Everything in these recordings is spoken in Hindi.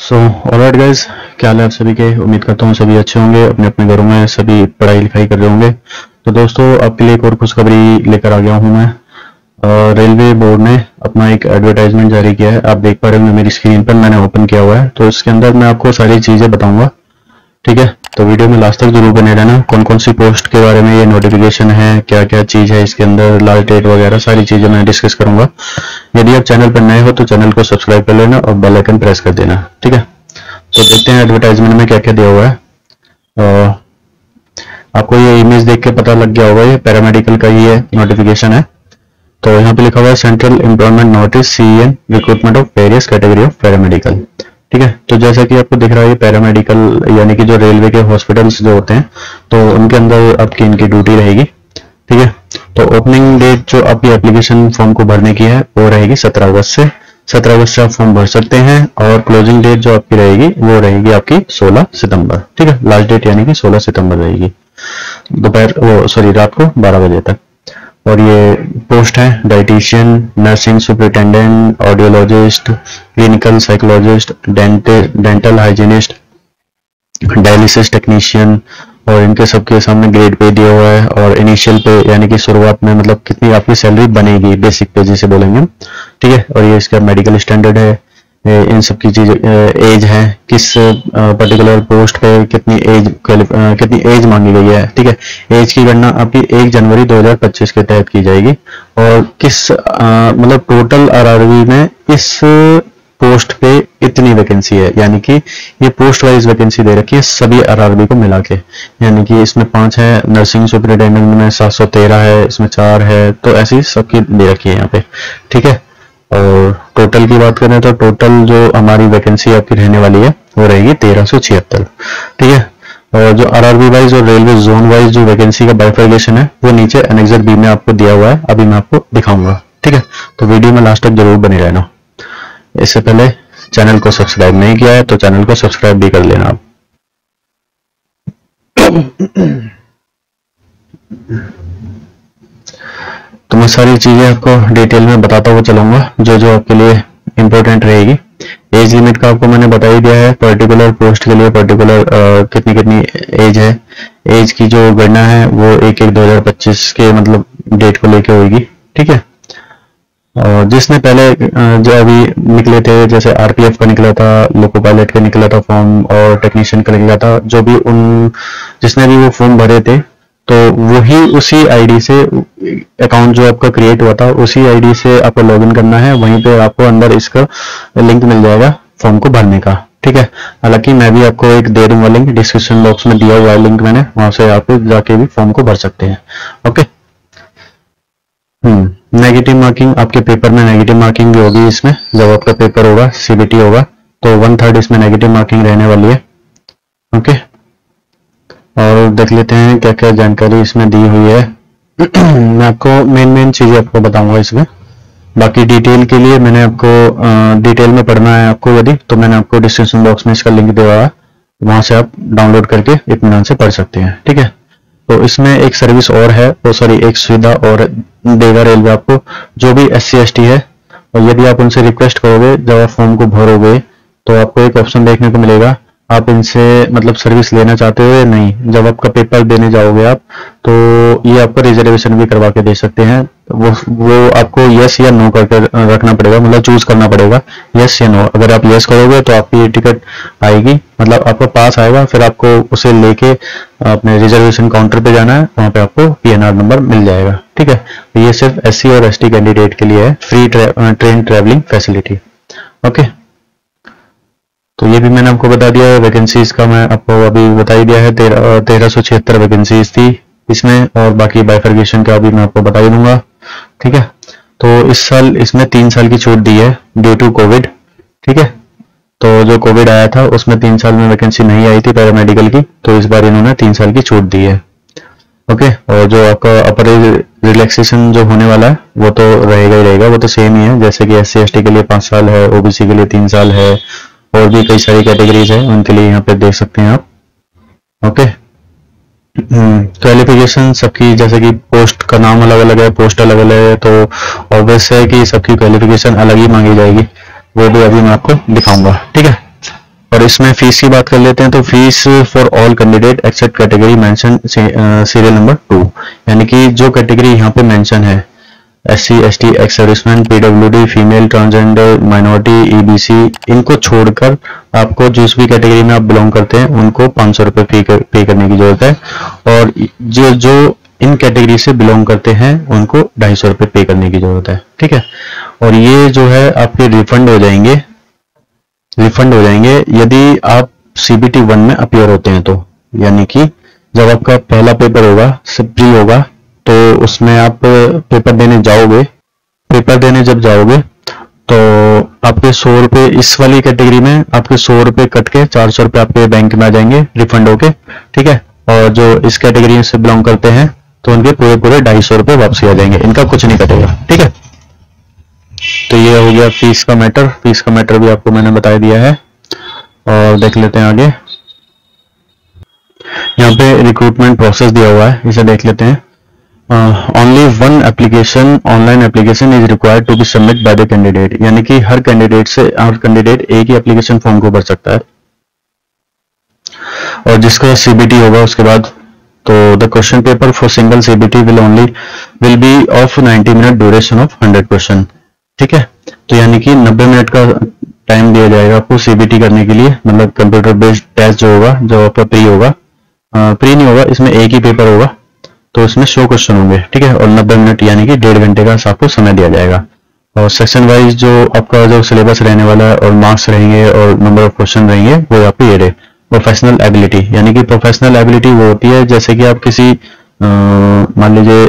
सो ऑलराइट गाइस, क्या हाल है आप सभी के। उम्मीद करता हूँ सभी अच्छे होंगे, अपने अपने घरों में सभी पढ़ाई लिखाई कर रहे होंगे। तो दोस्तों, आपके लिए एक और खुशखबरी लेकर आ गया हूँ मैं। रेलवे बोर्ड ने अपना एक एडवर्टाइजमेंट जारी किया है। आप देख पा रहे होंगे मेरी स्क्रीन पर, मैंने ओपन किया हुआ है। तो इसके अंदर मैं आपको सारी चीजें बताऊंगा, ठीक है। तो वीडियो में लास्ट तक जरूर बने रहना। कौन कौन सी पोस्ट के बारे में ये नोटिफिकेशन है, क्या क्या चीज है इसके अंदर, लास्ट डेट वगैरह सारी चीजें मैं डिस्कस करूंगा। यदि आप चैनल पर नए हो तो चैनल को सब्सक्राइब कर लेना और बेल आइकन प्रेस कर देना, ठीक है। तो देखते हैं एडवर्टाइजमेंट में क्या क्या दिया हुआ है। आपको ये इमेज देख के पता लग गया होगा, ये पैरामेडिकल का ही है, नोटिफिकेशन है। तो यहाँ पे लिखा हुआ है central employment notice CEN recruitment of various category of paramedical, ठीक है। तो जैसा कि आपको दिख रहा है, ये पैरामेडिकल यानी कि जो रेलवे के हॉस्पिटल्स जो होते हैं, तो उनके अंदर आपकी इनकी ड्यूटी रहेगी, ठीक है। तो ओपनिंग डेट जो आपकी एप्लीकेशन फॉर्म को भरने की है वो रहेगी 17 अगस्त से। 17 अगस्त से आप फॉर्म भर सकते हैं। और क्लोजिंग डेट जो आपकी रहेगी वो रहेगी आपकी 16 सितंबर, ठीक है। लास्ट डेट यानी कि 16 सितंबर रहेगी, रात को 12 बजे तक। और ये पोस्ट है dietitian, nursing superintendent, audiologist, clinical psychologist, dental hygienist, dialysis technician. और इनके सबके सामने ग्रेड पे दिया हुआ है। और इनिशियल पे यानी कि शुरुआत में मतलब कितनी आपकी सैलरी बनेगी, बेसिक पे जिसे बोलेंगे, ठीक है। और ये इसका मेडिकल स्टैंडर्ड है, इन सब की चीज, एज है, किस पर्टिकुलर पोस्ट पे कितनी एज मांगी गई है, ठीक है। एज की गणना आपकी 1 जनवरी 2025 के तहत की जाएगी। और किस मतलब टोटल RRB में इस पोस्ट पे इतनी वैकेंसी है, यानी कि ये पोस्ट वाइज वैकेंसी दे रखी है सभी RRB को मिला के। यानी कि इसमें 5 है, नर्सिंग सुपरिटेंडेंट में 713 है, इसमें 4 है, तो ऐसी सबकी दे रखी है यहाँ पे, ठीक है। और टोटल की बात करें तो टोटल जो हमारी वैकेंसी आपकी रहने वाली है वो रहेगी 1376, ठीक है। और जो RRB वाइज और रेलवे जोन वाइज जो वैकेंसी का बाइफर्केशन है वो नीचे एनेक्सर B में आपको दिया हुआ है, अभी मैं आपको दिखाऊंगा, ठीक है। तो वीडियो में लास्ट तक जरूर बने रहना। इससे पहले चैनल को सब्सक्राइब नहीं किया है तो चैनल को सब्सक्राइब भी कर लेना आप। तो मैं सारी चीजें आपको डिटेल में बताता हुआ चलूंगा जो जो आपके लिए इंपॉर्टेंट रहेगी। एज लिमिट का आपको मैंने बता ही दिया है, पर्टिकुलर पोस्ट के लिए पर्टिकुलर कितनी कितनी एज है। एज की जो गणना है वो 1/1/2025 के मतलब डेट को लेके होगी, ठीक है। और जिसने पहले जो अभी निकले थे, जैसे RPF का निकला था, लोको पायलट का निकला था फॉर्म, और टेक्नीशियन का निकला था, जो भी जिसने भी वो फॉर्म भरे थे, तो वही उसी आईडी से अकाउंट जो आपका क्रिएट हुआ था उसी आईडी से आपको लॉगिन करना है। वहीं पे आपको अंदर इसका लिंक मिल जाएगा फॉर्म को भरने का, ठीक है। हालांकि मैं भी आपको एक दे दूंगा लिंक, डिस्क्रिप्शन बॉक्स में दिया हुआ है लिंक मैंने, वहां से आप जाके भी फॉर्म को भर सकते हैं, ओके। नेगेटिव मार्किंग, आपके पेपर में नेगेटिव मार्किंग भी होगी इसमें। जब आपका पेपर होगा, CBT होगा, तो 1/3 इसमें नेगेटिव मार्किंग रहने वाली है, ओके। और देख लेते हैं क्या क्या जानकारी इसमें दी हुई है। मैं आपको मेन चीजें आपको बताऊंगा इसमें। बाकी डिटेल के लिए मैंने आपको डिटेल में पढ़ना है आपको यदि, तो मैंने आपको डिस्क्रिप्शन बॉक्स में इसका लिंक दिया हुआ है, वहां से आप डाउनलोड करके इत्मीनान से पढ़ सकते हैं, ठीक है। तो इसमें एक सर्विस और है, एक सुविधा और देगा रेलवे आपको, जो भी SC ST है। और यदि आप उनसे रिक्वेस्ट करोगे, जब आप फॉर्म को भरोगे तो आपको एक ऑप्शन देखने को मिलेगा, आप इनसे मतलब सर्विस लेना चाहते हो या नहीं। जब आपका पेपर देने जाओगे आप, तो ये आपको रिजर्वेशन भी करवा के दे सकते हैं। वो आपको यस या नो करके रखना पड़ेगा, मतलब चूज करना पड़ेगा यस या नो। अगर आप यस करोगे तो आपकी टिकट आएगी, मतलब आपका पास आएगा, फिर आपको उसे लेके अपने रिजर्वेशन काउंटर पे जाना है, वहां पे आपको PNR नंबर मिल जाएगा, ठीक है। तो ये सिर्फ SC और ST कैंडिडेट के लिए है, free train travelling facility, okay. तो ये भी मैंने आपको बता दिया है। वैकेंसीज का मैं आपको अभी बता ही दिया है, 1376 वैकेंसीज थी इसमें। और बाकी बाइफर्केशन का भी मैं आपको बता ही दूंगा, ठीक है। तो इस साल इसमें 3 साल की छूट दी है ड्यू टू कोविड, ठीक है। तो जो कोविड आया था उसमें 3 साल में वैकेंसी नहीं आई थी पैरामेडिकल की, तो इस बार इन्होंने 3 साल की छूट दी है, ओके। और जो आपका अपर रिलैक्सेशन जो होने वाला है वो तो रहेगा ही रहेगा, वो तो सेम ही है। जैसे कि SC ST के लिए 5 साल है, OBC के लिए 3 साल है, और भी कई सारी कैटेगरीज है, उनके लिए यहाँ पे देख सकते हैं आप, ओके। क्वालिफिकेशन सबकी, जैसे कि पोस्ट का नाम अलग अलग है, पोस्ट अलग अलग है, तो ऑब्वियस है कि सबकी क्वालिफिकेशन अलग ही मांगी जाएगी। वो भी अभी मैं आपको दिखाऊंगा, ठीक है। और इसमें फीस की बात कर लेते हैं। तो fees for all candidate except category mention serial number 2, यानी कि जो कैटेगरी यहाँ पे मेंशन है SC ST ex serviceman, PWD, female, transgender, minority, EBC, इनको छोड़कर आपको जिस भी कैटेगरी में आप बिलोंग करते हैं उनको 500 रुपये पे करने की जरूरत है, और जो इन कैटेगरी से बिलोंग करते हैं उनको 250 रुपये पे करने की जरूरत है। ठीक है, और ये जो है आपके रिफंड हो जाएंगे यदि आप CBT 1 में अपीयर होते हैं तो, यानी कि जब आपका पहला पेपर होगा प्री होगा तो उसमें आप पेपर देने जब जाओगे तो आपके 100 रुपये इस वाली कैटेगरी में आपके 100 रुपये कट के 400 रुपये आपके बैंक में आ जाएंगे रिफंड होके। ठीक है, और जो इस कैटेगरी से बिलोंग करते हैं तो उनके पूरे 250 रुपये वापसी आ जाएंगे, इनका कुछ नहीं कटेगा। ठीक है, तो ये हो गया फीस का मैटर भी आपको मैंने बता दिया है। और देख लेते हैं आगे, यहाँ पे रिक्रूटमेंट प्रोसेस दिया हुआ है, इसे देख लेते हैं। Only one online application is required to be submit by the candidate, यानी कि हर कैंडिडेट एक ही एप्लीकेशन फॉर्म को भर सकता है, और जिसका CBT होगा उसके बाद। तो the question paper for single CBT will be of 90 minute duration of 100 question. ठीक है, तो यानी कि 90 मिनट का टाइम दिया जाएगा आपको CBT करने के लिए, मतलब कंप्यूटर बेस्ड टेस्ट जो होगा, जो आपका प्री नहीं होगा, इसमें एक ही पेपर होगा, तो इसमें 100 क्वेश्चन होंगे। ठीक है, और 90 मिनट यानी कि 1.5 घंटे का आपको समय दिया जाएगा। और सेक्शन वाइज जो आपका जो सिलेबस रहने वाला है और मार्क्स रहेंगे और नंबर ऑफ क्वेश्चन रहेंगे वो आपको ये रहे। प्रोफेशनल एबिलिटी, यानी कि प्रोफेशनल एबिलिटी वो होती है जैसे कि आप किसी मान लीजिए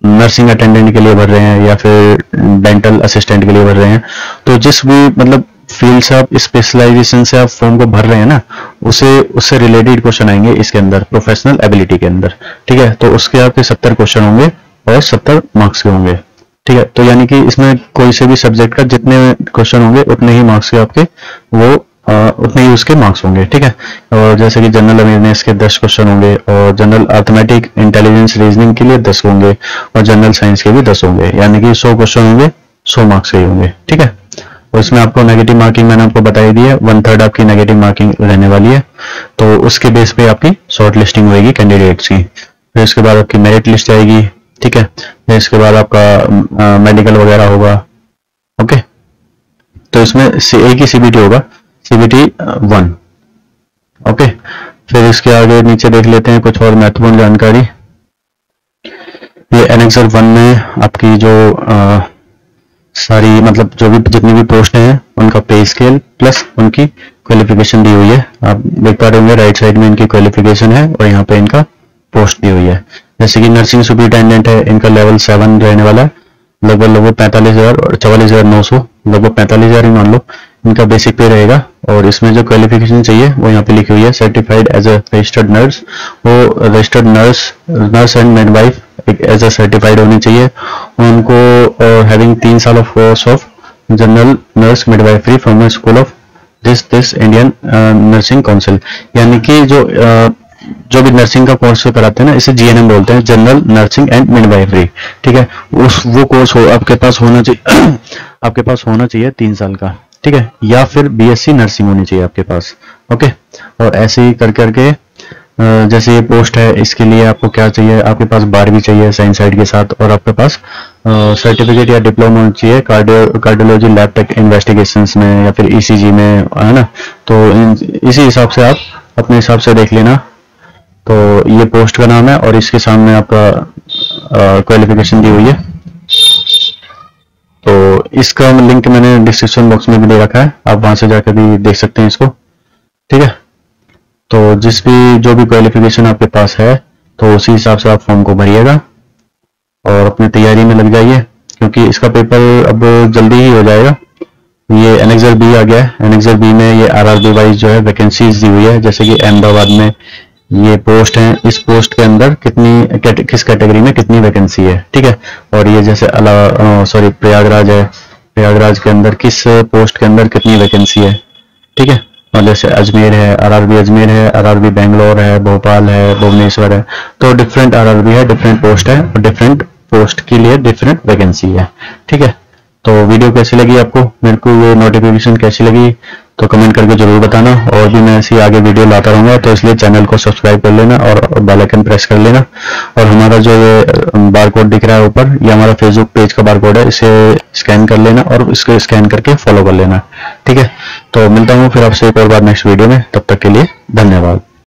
नर्सिंग अटेंडेंट के लिए भर रहे हैं या फिर डेंटल असिस्टेंट के लिए भर रहे हैं, तो जिस भी मतलब फील्ड से आप स्पेशलाइजेशन से आप फॉर्म को भर रहे हैं ना, उससे रिलेटेड क्वेश्चन आएंगे इसके अंदर, प्रोफेशनल एबिलिटी के अंदर। ठीक है, तो उसके आपके 70 क्वेश्चन होंगे और 70 मार्क्स के होंगे। ठीक है, तो यानी कि इसमें कोई से भी सब्जेक्ट का जितने क्वेश्चन होंगे उतने ही मार्क्स के आपके उतने ही उसके मार्क्स होंगे। ठीक है, और जैसे कि जनरल अवेयरनेस के 10 क्वेश्चन होंगे, और जनरल अर्थमेटिक इंटेलिजेंस रीजनिंग के लिए 10 होंगे, और जनरल साइंस के भी 10 होंगे, यानी कि 100 क्वेश्चन होंगे, 100 मार्क्स के ही होंगे। ठीक है, और इसमें आपको नेगेटिव मार्किंग मैंने आपको बताई दी है, 1/3 आपकी नेगेटिव मार्किंग रहने वाली है, तो उसके बेस पे आपकी शॉर्ट लिस्टिंग होगी कैंडिडेट्स की। फिर उसके बाद आपकी मेरिट लिस्ट आएगी। ठीक है, फिर इसके बाद आपका मेडिकल वगैरह होगा। ओके, तो इसमें एक ही CBT होगा, CBT 1। ओके, फिर इसके आगे नीचे देख लेते हैं कुछ और महत्वपूर्ण जानकारी। ये एनेक्सर 1 में आपकी जो सारी मतलब जो भी जितनी भी पोस्ट हैं उनका पे स्केल प्लस उनकी क्वालिफिकेशन दी हुई है। आप देख पा रहे होंगे राइट साइड में इनकी क्वालिफिकेशन है और यहाँ पे इनका पोस्ट दी हुई है। जैसे कि नर्सिंग सुपरिटेंडेंट है, इनका लेवल 7 रहने वाला है, लगभग 45,000 और 44,900, लगभग 45,000 ही मान लो इनका बेसिक पे रहेगा। और इसमें जो क्वालिफिकेशन चाहिए वो यहाँ पे लिखी हुई है, certified as a registered nurse, वो registered nurse and midwife as a certified होनी चाहिए उनको, और हैविंग 3 साल of course of general nurse midwifery from a school of this Indian nursing council, यानी कि जो भी नर्सिंग का कोर्स कराते हैं ना, इसे GNM बोलते हैं, जनरल नर्सिंग एंड मिडवाइफरी। ठीक है, वो कोर्स आपके पास होना चाहिए आपके पास होना चाहिए 3 साल का। ठीक है, या फिर BSc नर्सिंग होनी चाहिए आपके पास। ओके, और ऐसे ही कर करके जैसे ये पोस्ट है इसके लिए आपको क्या चाहिए, आपके पास 12वीं चाहिए साइंस साइड के साथ, और आपके पास सर्टिफिकेट या डिप्लोमा होना चाहिए कार्डियोलॉजी लैब टेक इन्वेस्टिगेशंस में या फिर ECG में, है ना। तो इसी हिसाब से आप अपने हिसाब से देख लेना। तो ये पोस्ट का नाम है और इसके सामने आपका क्वालिफिकेशन दी हुई है। तो इसका लिंक मैंने डिस्क्रिप्शन बॉक्स में भी दे रखा है, आप वहां से जाकर भी देख सकते हैं इसको। ठीक है, तो जो भी क्वालिफिकेशन आपके पास है तो उसी हिसाब से आप फॉर्म को भरिएगा और अपनी तैयारी में लग जाइए, क्योंकि इसका पेपर अब जल्दी ही हो जाएगा। ये एनेक्सर B आ गया है, एनेक्सर B में ये RRB वाइज जो है वैकेंसीज दी हुई है। जैसे कि अहमदाबाद में ये पोस्ट है, इस पोस्ट के अंदर किस कैटेगरी में कितनी वैकेंसी है। ठीक है, और ये जैसे प्रयागराज है, प्रयागराज के अंदर किस पोस्ट के अंदर कितनी वैकेंसी है। ठीक है, और जैसे अजमेर है, RRB अजमेर है, RRB बेंगलोर है, भोपाल है, भुवनेश्वर है, तो डिफरेंट RRB है, डिफरेंट पोस्ट है और डिफरेंट पोस्ट के लिए डिफरेंट वैकेंसी है। ठीक है, तो वीडियो कैसी लगी आपको, मेरे को ये नोटिफिकेशन कैसी लगी तो कमेंट करके जरूर बताना। और भी मैं ऐसी आगे वीडियो लाता रहूँगा, तो इसलिए चैनल को सब्सक्राइब कर लेना और बेल आइकन प्रेस कर लेना। और हमारा जो ये बार कोड दिख रहा है ऊपर, ये हमारा फेसबुक पेज का बार कोड है, इसे स्कैन कर लेना और इसको स्कैन करके फॉलो कर लेना। ठीक है, तो मिलता हूँ फिर आपसे एक और बार नेक्स्ट वीडियो में। तब तक के लिए धन्यवाद।